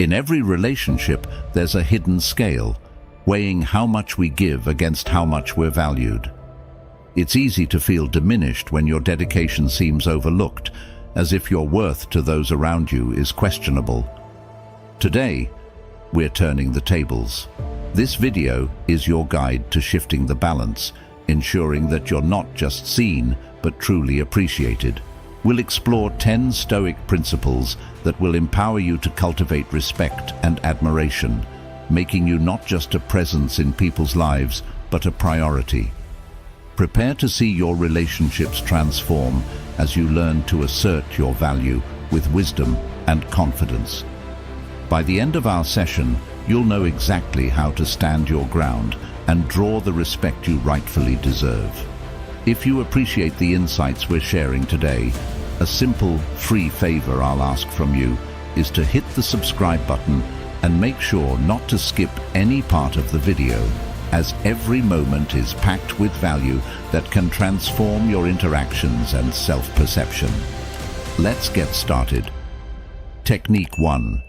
In every relationship, there's a hidden scale, weighing how much we give against how much we're valued. It's easy to feel diminished when your dedication seems overlooked, as if your worth to those around you is questionable. Today, we're turning the tables. This video is your guide to shifting the balance, ensuring that you're not just seen, but truly appreciated. We'll explore 10 Stoic principles that will empower you to cultivate respect and admiration, making you not just a presence in people's lives, but a priority. Prepare to see your relationships transform as you learn to assert your value with wisdom and confidence. By the end of our session, you'll know exactly how to stand your ground and draw the respect you rightfully deserve. If you appreciate the insights we're sharing today, a simple, free favor I'll ask from you is to hit the subscribe button and make sure not to skip any part of the video, as every moment is packed with value that can transform your interactions and self-perception. Let's get started. Technique 1.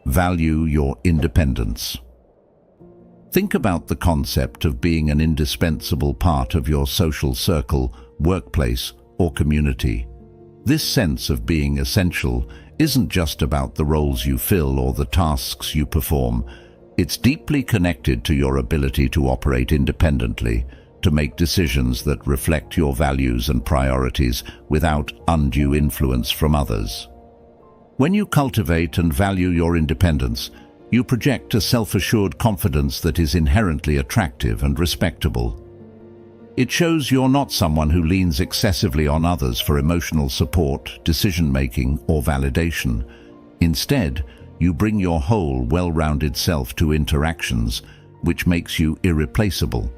Value your independence. Think about the concept of being an indispensable part of your social circle, workplace, or community. This sense of being essential isn't just about the roles you fill or the tasks you perform. It's deeply connected to your ability to operate independently, to make decisions that reflect your values and priorities without undue influence from others. When you cultivate and value your independence, you project a self-assured confidence that is inherently attractive and respectable. It shows you're not someone who leans excessively on others for emotional support, decision-making, or validation. Instead, you bring your whole, well-rounded self to interactions, which makes you irreplaceable.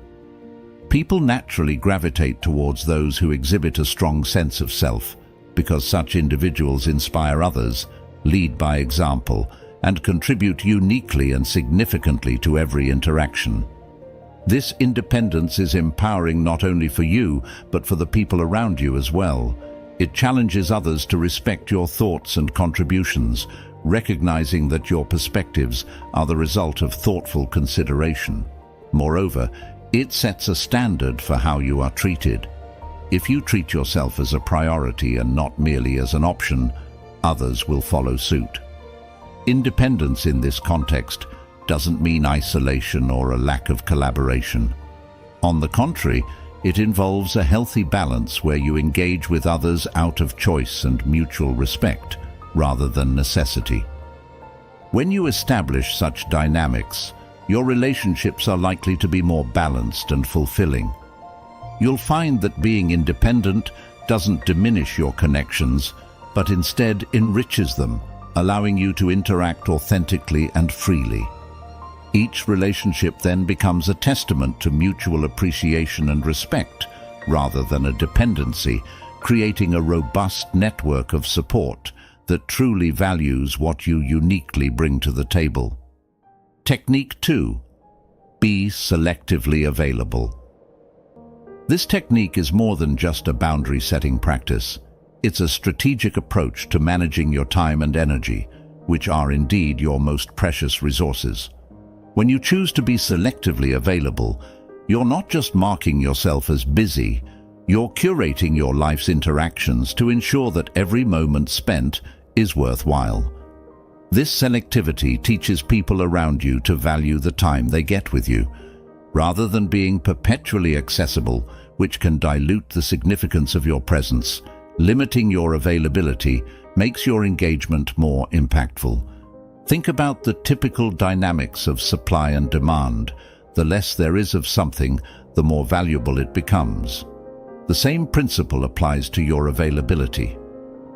People naturally gravitate towards those who exhibit a strong sense of self, because such individuals inspire others, lead by example, and contribute uniquely and significantly to every interaction. This independence is empowering not only for you, but for the people around you as well. It challenges others to respect your thoughts and contributions, recognizing that your perspectives are the result of thoughtful consideration. Moreover, it sets a standard for how you are treated. If you treat yourself as a priority and not merely as an option, others will follow suit. Independence in this context doesn't mean isolation or a lack of collaboration. On the contrary, it involves a healthy balance where you engage with others out of choice and mutual respect, rather than necessity. When you establish such dynamics, your relationships are likely to be more balanced and fulfilling. You'll find that being independent doesn't diminish your connections, but instead enriches them, allowing you to interact authentically and freely. Each relationship then becomes a testament to mutual appreciation and respect, rather than a dependency, creating a robust network of support that truly values what you uniquely bring to the table. Technique 2. Be selectively available. This technique is more than just a boundary-setting practice. It's a strategic approach to managing your time and energy, which are indeed your most precious resources. When you choose to be selectively available, you're not just marking yourself as busy, you're curating your life's interactions to ensure that every moment spent is worthwhile. This selectivity teaches people around you to value the time they get with you, rather than being perpetually accessible, which can dilute the significance of your presence. Limiting your availability makes your engagement more impactful. Think about the typical dynamics of supply and demand. The less there is of something, the more valuable it becomes. The same principle applies to your availability.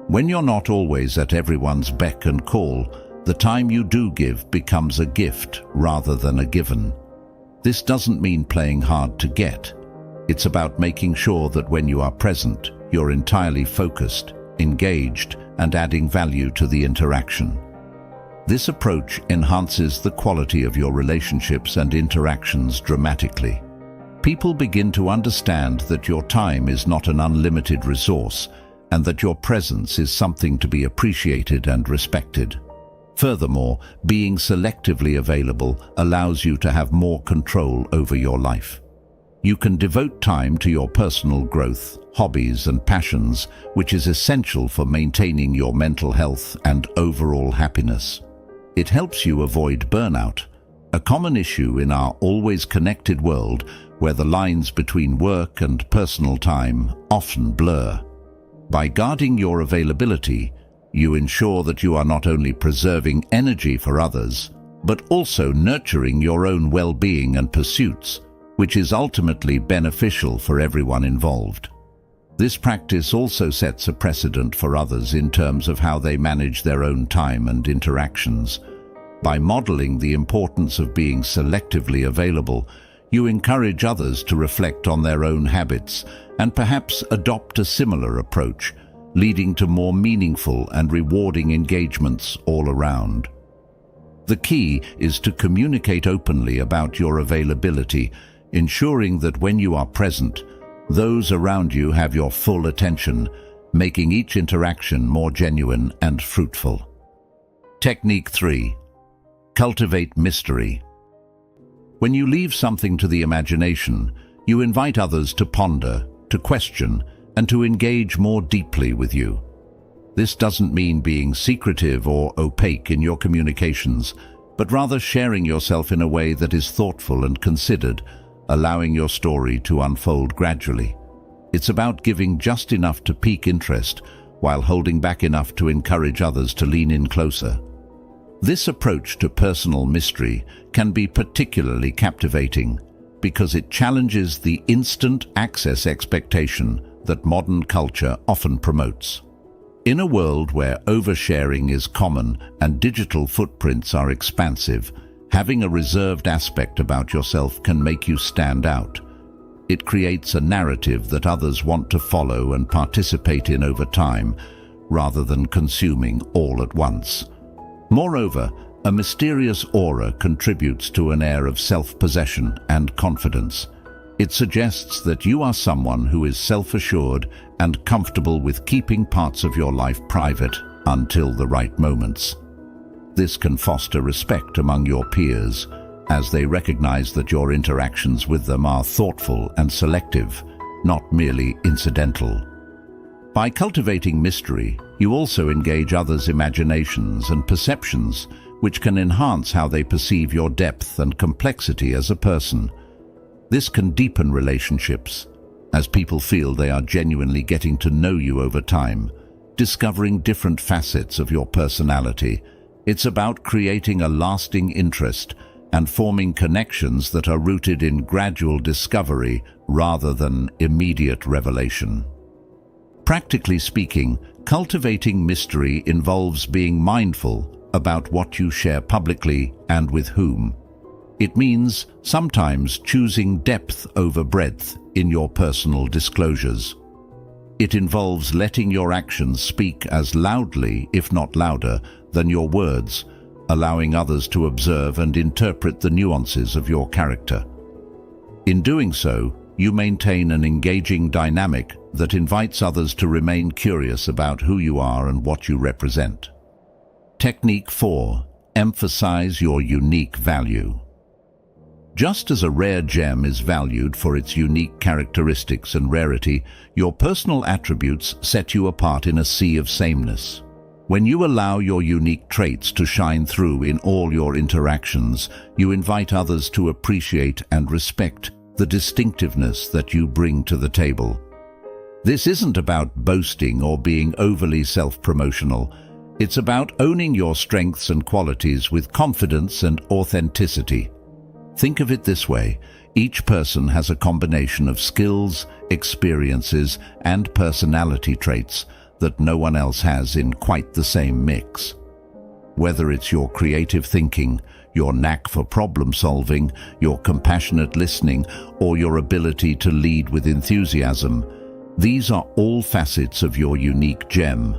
When you're not always at everyone's beck and call, the time you do give becomes a gift rather than a given. This doesn't mean playing hard to get. It's about making sure that when you are present, you're entirely focused, engaged, and adding value to the interaction. This approach enhances the quality of your relationships and interactions dramatically. People begin to understand that your time is not an unlimited resource, and that your presence is something to be appreciated and respected. Furthermore, being selectively available allows you to have more control over your life. You can devote time to your personal growth, hobbies and passions, which is essential for maintaining your mental health and overall happiness. It helps you avoid burnout, a common issue in our always connected world where the lines between work and personal time often blur. By guarding your availability, you ensure that you are not only preserving energy for others, but also nurturing your own well-being and pursuits, which is ultimately beneficial for everyone involved. This practice also sets a precedent for others in terms of how they manage their own time and interactions. By modeling the importance of being selectively available, you encourage others to reflect on their own habits and perhaps adopt a similar approach, leading to more meaningful and rewarding engagements all around. The key is to communicate openly about your availability, ensuring that when you are present, those around you have your full attention, making each interaction more genuine and fruitful. Technique 3. Cultivate mystery. When you leave something to the imagination, you invite others to ponder, to question, and to engage more deeply with you. This doesn't mean being secretive or opaque in your communications, but rather sharing yourself in a way that is thoughtful and considered, allowing your story to unfold gradually. It's about giving just enough to pique interest, while holding back enough to encourage others to lean in closer. This approach to personal mystery can be particularly captivating because it challenges the instant access expectation that modern culture often promotes. In a world where oversharing is common and digital footprints are expansive, having a reserved aspect about yourself can make you stand out. It creates a narrative that others want to follow and participate in over time, rather than consuming all at once. Moreover, a mysterious aura contributes to an air of self-possession and confidence. It suggests that you are someone who is self-assured and comfortable with keeping parts of your life private until the right moments. This can foster respect among your peers, as they recognize that your interactions with them are thoughtful and selective, not merely incidental. By cultivating mystery, you also engage others' imaginations and perceptions, which can enhance how they perceive your depth and complexity as a person. This can deepen relationships, as people feel they are genuinely getting to know you over time, discovering different facets of your personality. It's about creating a lasting interest and forming connections that are rooted in gradual discovery rather than immediate revelation. Practically speaking, cultivating mystery involves being mindful about what you share publicly and with whom. It means sometimes choosing depth over breadth in your personal disclosures. It involves letting your actions speak as loudly, if not louder, than your words, allowing others to observe and interpret the nuances of your character. In doing so, you maintain an engaging dynamic that invites others to remain curious about who you are and what you represent. Technique 4. Emphasize your unique value. Just as a rare gem is valued for its unique characteristics and rarity, your personal attributes set you apart in a sea of sameness. When you allow your unique traits to shine through in all your interactions, you invite others to appreciate and respect the distinctiveness that you bring to the table. This isn't about boasting or being overly self-promotional. It's about owning your strengths and qualities with confidence and authenticity. Think of it this way: each person has a combination of skills, experiences, and personality traits that no one else has in quite the same mix. Whether it's your creative thinking, your knack for problem solving, your compassionate listening, or your ability to lead with enthusiasm, these are all facets of your unique gem.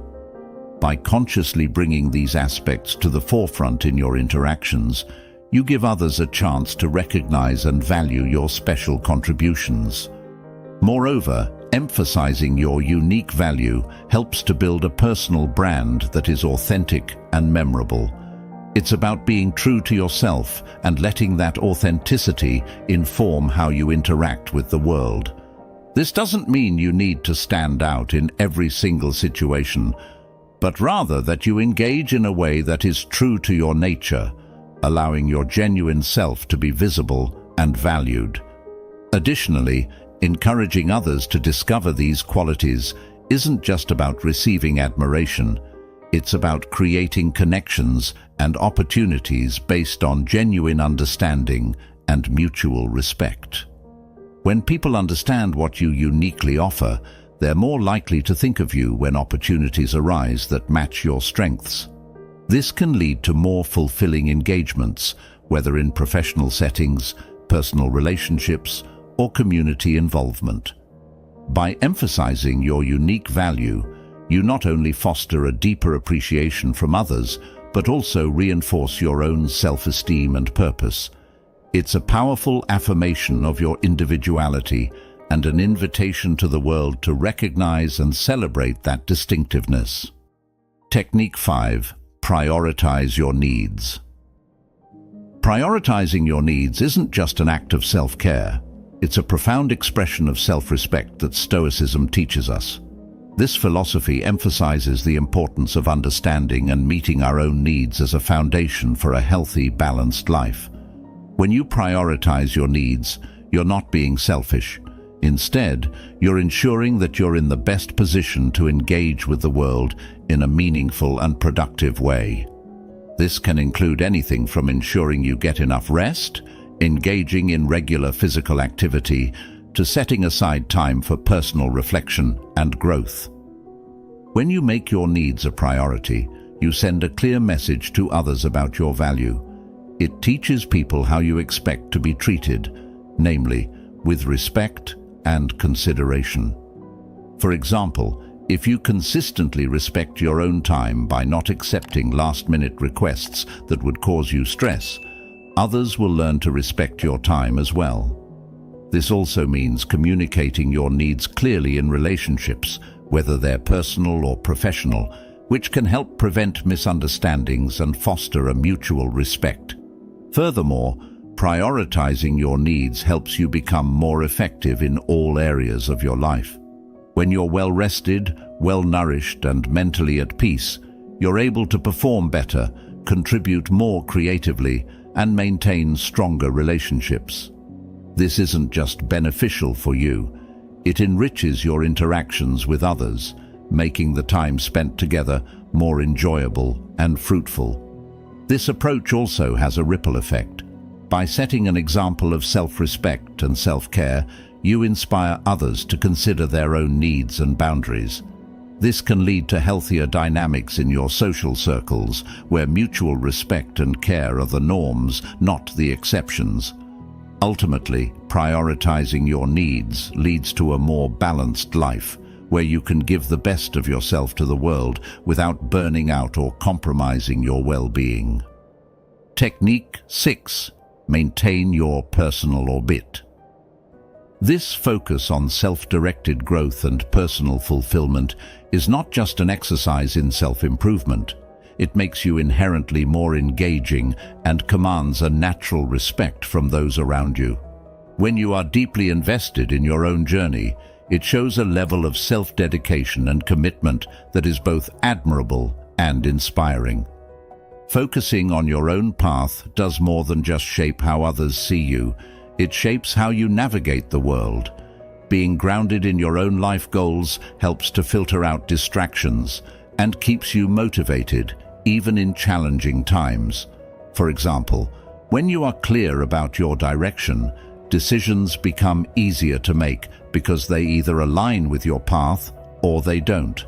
By consciously bringing these aspects to the forefront in your interactions, you give others a chance to recognize and value your special contributions. Moreover, emphasizing your unique value helps to build a personal brand that is authentic and memorable. It's about being true to yourself and letting that authenticity inform how you interact with the world. This doesn't mean you need to stand out in every single situation, but rather that you engage in a way that is true to your nature, allowing your genuine self to be visible and valued. Additionally, encouraging others to discover these qualities isn't just about receiving admiration. It's about creating connections and opportunities based on genuine understanding and mutual respect. When people understand what you uniquely offer, they're more likely to think of you when opportunities arise that match your strengths. This can lead to more fulfilling engagements, whether in professional settings, personal relationships, or community involvement. By emphasizing your unique value, you not only foster a deeper appreciation from others, but also reinforce your own self-esteem and purpose. It's a powerful affirmation of your individuality and an invitation to the world to recognize and celebrate that distinctiveness. Technique 5. Prioritize your needs. Prioritizing your needs isn't just an act of self-care. It's a profound expression of self-respect that Stoicism teaches us. This philosophy emphasizes the importance of understanding and meeting our own needs as a foundation for a healthy, balanced life. When you prioritize your needs, you're not being selfish. Instead, you're ensuring that you're in the best position to engage with the world in a meaningful and productive way. This can include anything from ensuring you get enough rest, engaging in regular physical activity, to setting aside time for personal reflection and growth. When you make your needs a priority, you send a clear message to others about your value. It teaches people how you expect to be treated, namely, with respect and consideration. For example, if you consistently respect your own time by not accepting last-minute requests that would cause you stress, others will learn to respect your time as well. This also means communicating your needs clearly in relationships, whether they're personal or professional, which can help prevent misunderstandings and foster a mutual respect. Furthermore, prioritizing your needs helps you become more effective in all areas of your life. When you're well-rested, well-nourished, and mentally at peace, you're able to perform better, contribute more creatively, and maintain stronger relationships. This isn't just beneficial for you, it enriches your interactions with others, making the time spent together more enjoyable and fruitful. This approach also has a ripple effect. By setting an example of self-respect and self-care, you inspire others to consider their own needs and boundaries. This can lead to healthier dynamics in your social circles, where mutual respect and care are the norms, not the exceptions. Ultimately, prioritizing your needs leads to a more balanced life, where you can give the best of yourself to the world without burning out or compromising your well-being. Technique 6. Maintain your personal orbit. This focus on self-directed growth and personal fulfillment is not just an exercise in self-improvement. It makes you inherently more engaging and commands a natural respect from those around you. When you are deeply invested in your own journey, it shows a level of self-dedication and commitment that is both admirable and inspiring. Focusing on your own path does more than just shape how others see you. It shapes how you navigate the world. Being grounded in your own life goals helps to filter out distractions and keeps you motivated, even in challenging times. For example, when you are clear about your direction, decisions become easier to make because they either align with your path or they don't.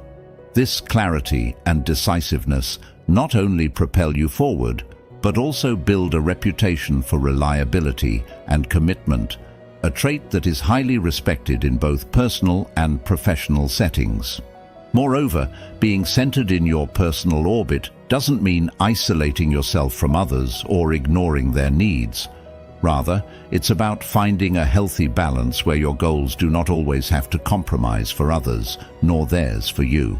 This clarity and decisiveness not only propel you forward, but also build a reputation for reliability and commitment, a trait that is highly respected in both personal and professional settings. Moreover, being centered in your personal orbit doesn't mean isolating yourself from others or ignoring their needs. Rather, it's about finding a healthy balance where your goals do not always have to compromise for others, nor theirs for you.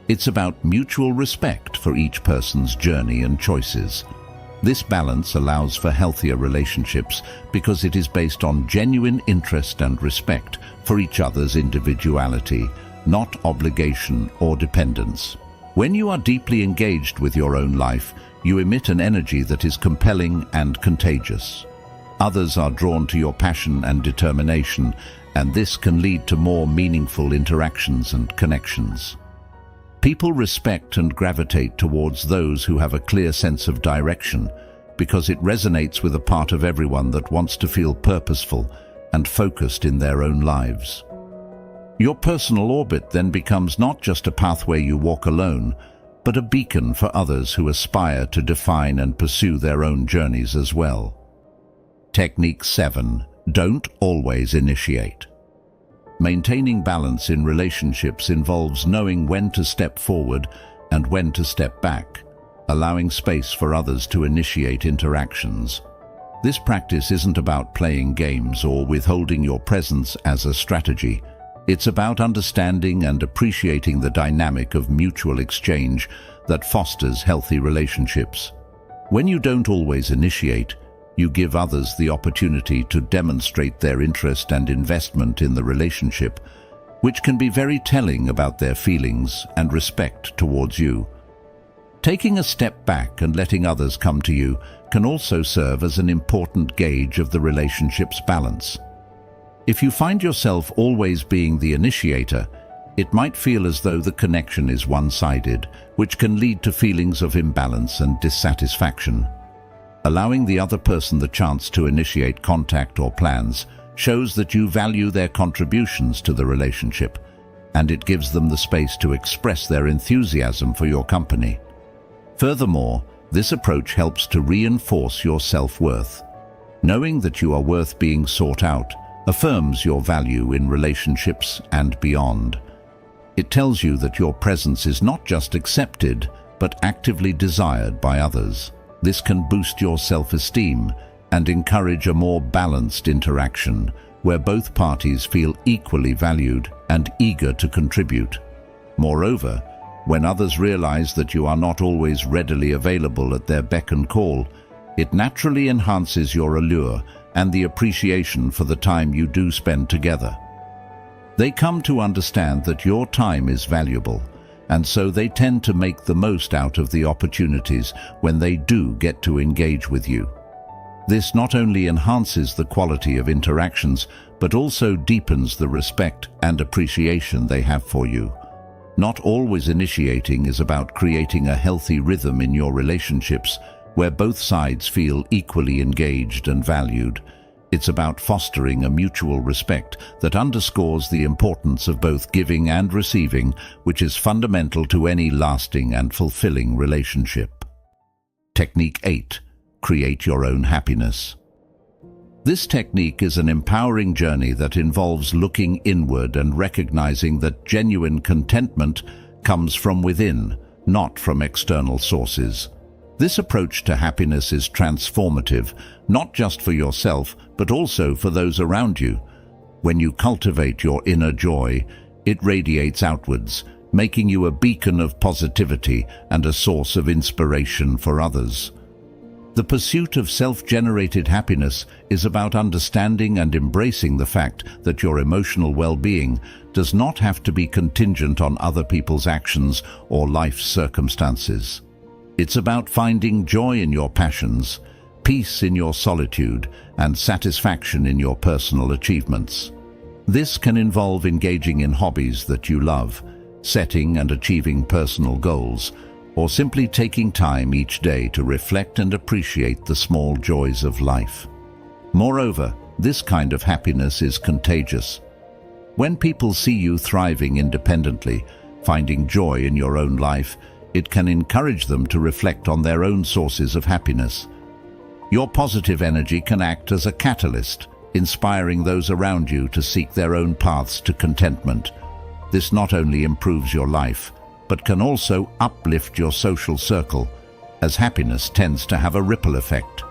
It's about mutual respect for each person's journey and choices. This balance allows for healthier relationships because it is based on genuine interest and respect for each other's individuality, not obligation or dependence. When you are deeply engaged with your own life, you emit an energy that is compelling and contagious. Others are drawn to your passion and determination, and this can lead to more meaningful interactions and connections. People respect and gravitate towards those who have a clear sense of direction because it resonates with a part of everyone that wants to feel purposeful and focused in their own lives. Your personal orbit then becomes not just a pathway you walk alone, but a beacon for others who aspire to define and pursue their own journeys as well. Technique 7. Don't always initiate. Maintaining balance in relationships involves knowing when to step forward and when to step back, allowing space for others to initiate interactions. This practice isn't about playing games or withholding your presence as a strategy. It's about understanding and appreciating the dynamic of mutual exchange that fosters healthy relationships. When you don't always initiate, you give others the opportunity to demonstrate their interest and investment in the relationship, which can be very telling about their feelings and respect towards you. Taking a step back and letting others come to you can also serve as an important gauge of the relationship's balance. If you find yourself always being the initiator, it might feel as though the connection is one-sided, which can lead to feelings of imbalance and dissatisfaction. Allowing the other person the chance to initiate contact or plans shows that you value their contributions to the relationship, and it gives them the space to express their enthusiasm for your company. Furthermore, this approach helps to reinforce your self-worth. Knowing that you are worth being sought out affirms your value in relationships and beyond. It tells you that your presence is not just accepted, but actively desired by others. This can boost your self-esteem and encourage a more balanced interaction where both parties feel equally valued and eager to contribute. Moreover, when others realize that you are not always readily available at their beck and call, it naturally enhances your allure and the appreciation for the time you do spend together. They come to understand that your time is valuable, and so they tend to make the most out of the opportunities when they do get to engage with you. This not only enhances the quality of interactions, but also deepens the respect and appreciation they have for you. Not always initiating is about creating a healthy rhythm in your relationships where both sides feel equally engaged and valued. It's about fostering a mutual respect that underscores the importance of both giving and receiving, which is fundamental to any lasting and fulfilling relationship. Technique 8. Create your own happiness. This technique is an empowering journey that involves looking inward and recognizing that genuine contentment comes from within, not from external sources. This approach to happiness is transformative, not just for yourself, but also for those around you. When you cultivate your inner joy, it radiates outwards, making you a beacon of positivity and a source of inspiration for others. The pursuit of self-generated happiness is about understanding and embracing the fact that your emotional well-being does not have to be contingent on other people's actions or life's circumstances. It's about finding joy in your passions, peace in your solitude, and satisfaction in your personal achievements. This can involve engaging in hobbies that you love, setting and achieving personal goals, or simply taking time each day to reflect and appreciate the small joys of life. Moreover, this kind of happiness is contagious. When people see you thriving independently, finding joy in your own life, it can encourage them to reflect on their own sources of happiness. Your positive energy can act as a catalyst, inspiring those around you to seek their own paths to contentment. This not only improves your life, but can also uplift your social circle, as happiness tends to have a ripple effect.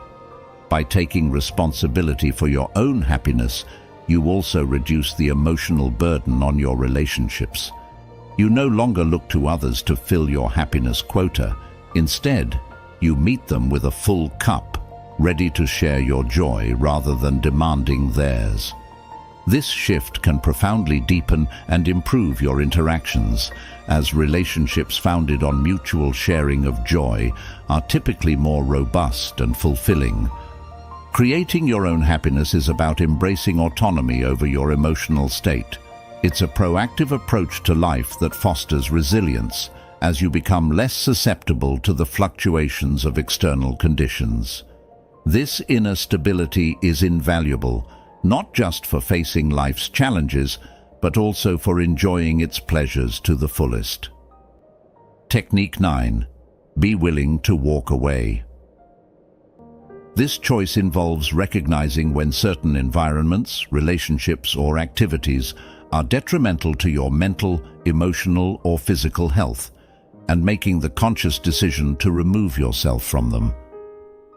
By taking responsibility for your own happiness, you also reduce the emotional burden on your relationships. You no longer look to others to fill your happiness quota. Instead, you meet them with a full cup, ready to share your joy rather than demanding theirs. This shift can profoundly deepen and improve your interactions, as relationships founded on mutual sharing of joy are typically more robust and fulfilling. Creating your own happiness is about embracing autonomy over your emotional state. It's a proactive approach to life that fosters resilience, as you become less susceptible to the fluctuations of external conditions. This inner stability is invaluable, not just for facing life's challenges, but also for enjoying its pleasures to the fullest. Technique 9. Be willing to walk away. This choice involves recognizing when certain environments, relationships, or activities are detrimental to your mental, emotional, or physical health, and making the conscious decision to remove yourself from them.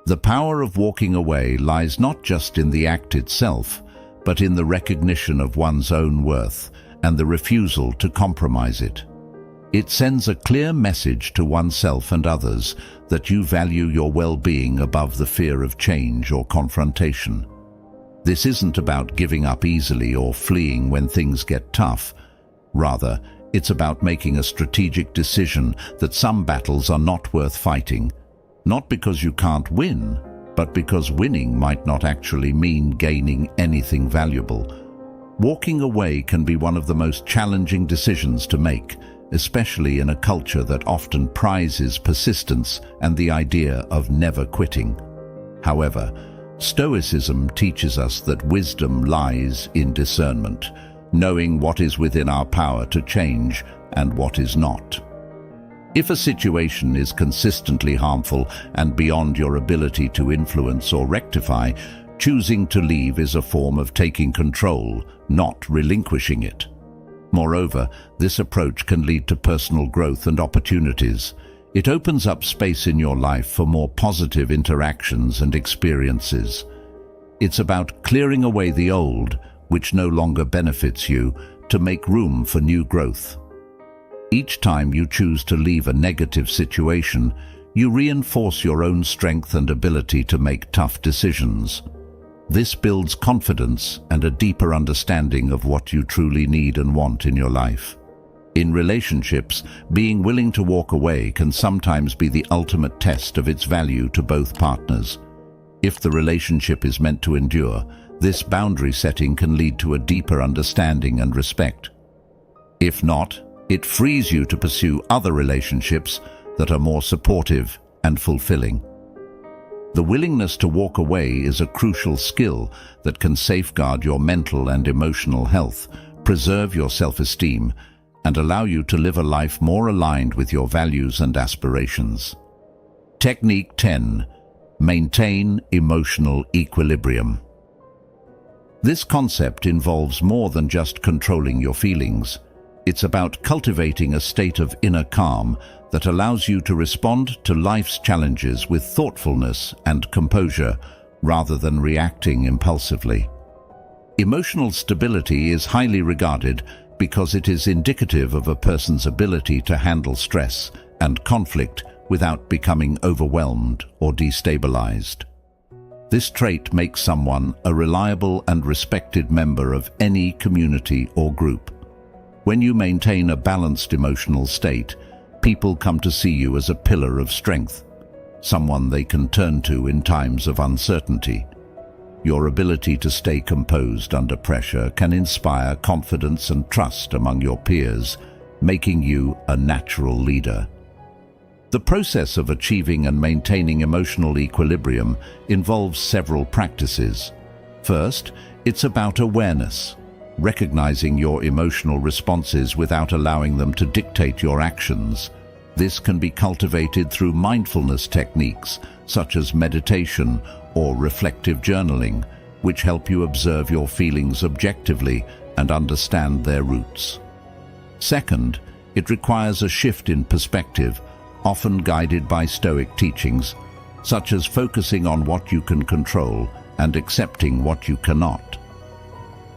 The power of walking away lies not just in the act itself, but in the recognition of one's own worth and the refusal to compromise it. It sends a clear message to oneself and others that you value your well-being above the fear of change or confrontation. This isn't about giving up easily or fleeing when things get tough. Rather, it's about making a strategic decision that some battles are not worth fighting, not because you can't win, but because winning might not actually mean gaining anything valuable. Walking away can be one of the most challenging decisions to make, especially in a culture that often prizes persistence and the idea of never quitting. However, Stoicism teaches us that wisdom lies in discernment, knowing what is within our power to change and what is not. If a situation is consistently harmful and beyond your ability to influence or rectify, choosing to leave is a form of taking control, not relinquishing it. Moreover, this approach can lead to personal growth and opportunities. It opens up space in your life for more positive interactions and experiences. It's about clearing away the old, which no longer benefits you, to make room for new growth. Each time you choose to leave a negative situation, you reinforce your own strength and ability to make tough decisions. This builds confidence and a deeper understanding of what you truly need and want in your life. In relationships, being willing to walk away can sometimes be the ultimate test of its value to both partners. If the relationship is meant to endure, this boundary setting can lead to a deeper understanding and respect. If not, it frees you to pursue other relationships that are more supportive and fulfilling. The willingness to walk away is a crucial skill that can safeguard your mental and emotional health, preserve your self-esteem, and allow you to live a life more aligned with your values and aspirations. Technique 10. Maintain emotional equilibrium. This concept involves more than just controlling your feelings. It's about cultivating a state of inner calm that allows you to respond to life's challenges with thoughtfulness and composure, rather than reacting impulsively. Emotional stability is highly regarded because it is indicative of a person's ability to handle stress and conflict without becoming overwhelmed or destabilized. This trait makes someone a reliable and respected member of any community or group. When you maintain a balanced emotional state, people come to see you as a pillar of strength, someone they can turn to in times of uncertainty. Your ability to stay composed under pressure can inspire confidence and trust among your peers, making you a natural leader. The process of achieving and maintaining emotional equilibrium involves several practices. First, it's about awareness, recognizing your emotional responses without allowing them to dictate your actions. This can be cultivated through mindfulness techniques, such as meditation or reflective journaling, which help you observe your feelings objectively and understand their roots. Second, it requires a shift in perspective, often guided by Stoic teachings, such as focusing on what you can control and accepting what you cannot.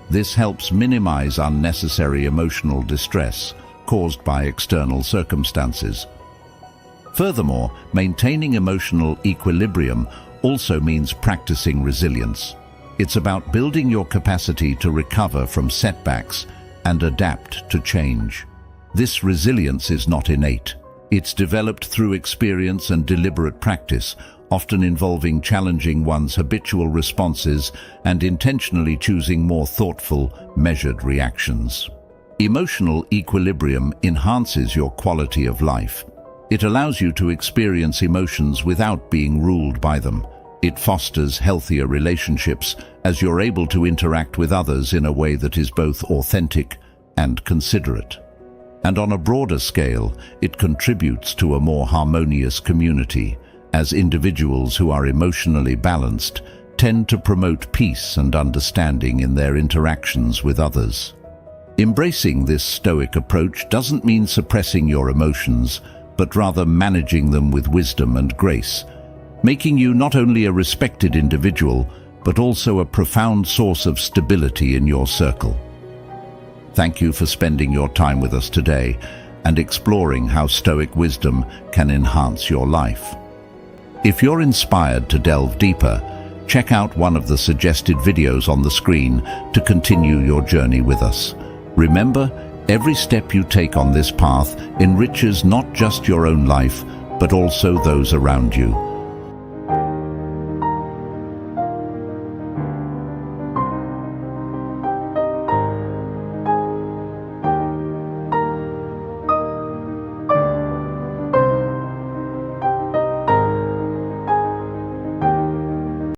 This helps minimize unnecessary emotional distress caused by external circumstances. Furthermore, maintaining emotional equilibrium also means practicing resilience. It's about building your capacity to recover from setbacks and adapt to change. This resilience is not innate. It's developed through experience and deliberate practice, often involving challenging one's habitual responses and intentionally choosing more thoughtful, measured reactions. Emotional equilibrium enhances your quality of life. It allows you to experience emotions without being ruled by them. It fosters healthier relationships as you're able to interact with others in a way that is both authentic and considerate. And on a broader scale, it contributes to a more harmonious community, as individuals who are emotionally balanced tend to promote peace and understanding in their interactions with others. Embracing this Stoic approach doesn't mean suppressing your emotions, but rather managing them with wisdom and grace, making you not only a respected individual, but also a profound source of stability in your circle. Thank you for spending your time with us today and exploring how Stoic wisdom can enhance your life. If you're inspired to delve deeper, check out one of the suggested videos on the screen to continue your journey with us. Remember, every step you take on this path enriches not just your own life, but also those around you.